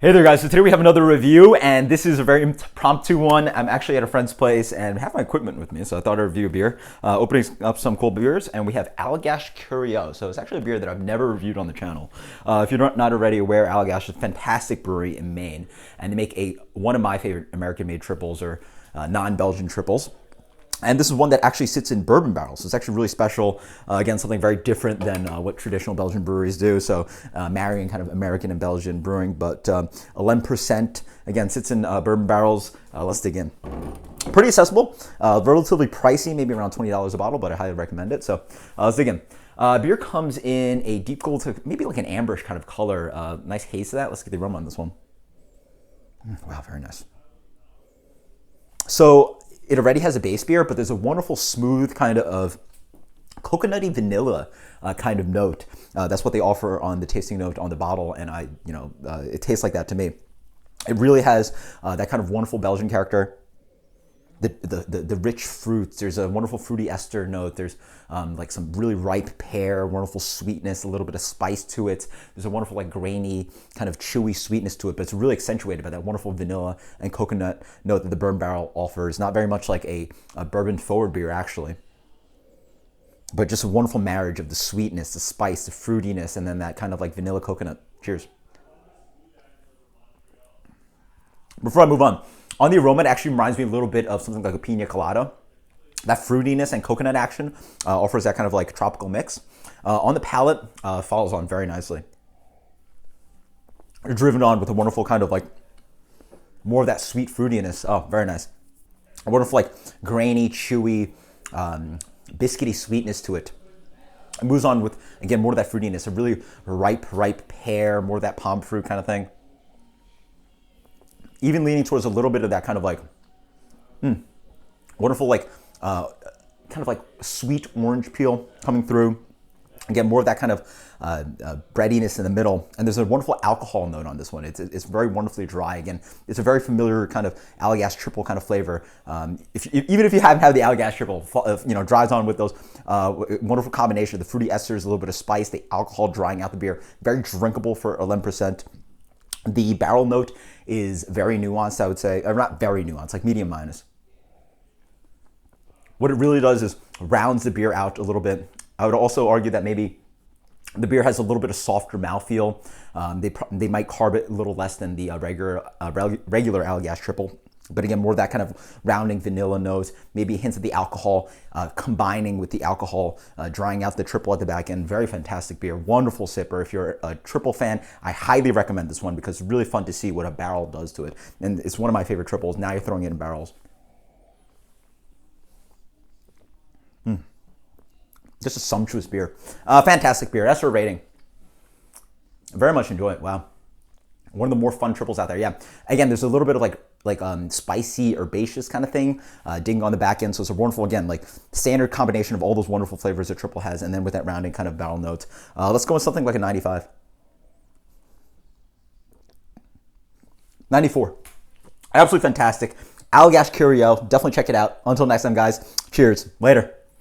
Hey there guys, so today we have another review and this is a very impromptu one. I'm actually at a friend's place and have my equipment with me, so I thought I'd review a beer. Opening up some cool beers, and we have Allagash Curieux. So it's actually a beer that I've never reviewed on the channel. If you're not already aware, Allagash is a fantastic brewery in Maine, and they make one of my favorite American-made triples, or non-Belgian triples. And this is one that actually sits in bourbon barrels. So it's actually really special. Again, something very different than what traditional Belgian breweries do. So marrying kind of American and Belgian brewing, but 11%, again, sits in bourbon barrels. Let's dig in. Pretty accessible, relatively pricey, maybe around $20 a bottle, but I highly recommend it. So let's dig in. Beer comes in a deep gold to maybe like an amberish kind of color. Nice haze to that. Let's get the aroma on this one. Wow, very nice. So it already has a base beer, but there's a wonderful smooth kind of coconutty vanilla kind of note. That's what they offer on the tasting note on the bottle, and it tastes like that to me. It really has that kind of wonderful Belgian character. The rich fruits. There's a wonderful fruity ester note. There's like some really ripe pear, wonderful sweetness, a little bit of spice to it. There's a wonderful like grainy kind of chewy sweetness to it, but it's really accentuated by that wonderful vanilla and coconut note that the bourbon barrel offers. Not very much like a bourbon forward beer actually, but just a wonderful marriage of the sweetness, the spice, the fruitiness, and then that kind of like vanilla coconut. Cheers. Before I move on the aroma, it actually reminds me a little bit of something like a pina colada. That fruitiness and coconut action offers that kind of like tropical mix. On the palate, follows on very nicely. Driven on with a wonderful kind of like more of that sweet fruitiness. Oh, very nice. A wonderful like grainy, chewy, biscuity sweetness to it. It moves on with, again, more of that fruitiness, a really ripe pear, more of that palm fruit kind of thing. Even leaning towards a little bit of that kind of like wonderful like kind of like sweet orange peel coming through. Again, more of that kind of breadiness in the middle. And there's a wonderful alcohol note on this one. It's very wonderfully dry. Again, it's a very familiar kind of Allagash triple kind of flavor. Even if you haven't had the Allagash triple, drives on with those wonderful combination of the fruity esters, a little bit of spice, the alcohol drying out the beer. Very drinkable for 11%. The barrel note is very nuanced, I would say. Or not very nuanced, like medium minus. What it really does is rounds the beer out a little bit. I would also argue that maybe the beer has a little bit of softer mouthfeel. They might carb it a little less than the regular Allagash triple. But again, more of that kind of rounding vanilla nose, maybe hints of the alcohol combining with the alcohol, drying out the triple at the back end. Very fantastic beer, wonderful sipper. If you're a triple fan, I highly recommend this one because it's really fun to see what a barrel does to it. And it's one of my favorite triples. Now you're throwing it in barrels. Just a sumptuous beer. Fantastic beer. That's our rating. Very much enjoy it. Wow. One of the more fun triples out there. Yeah. Again, there's a little bit of like spicy, herbaceous kind of thing ding on the back end. So it's a wonderful, again, like standard combination of all those wonderful flavors that triple has, and then with that rounding kind of barrel notes. Let's go with something like a 95. 94. Absolutely fantastic. Allagash Curieux. Definitely check it out. Until next time, guys. Cheers. Later.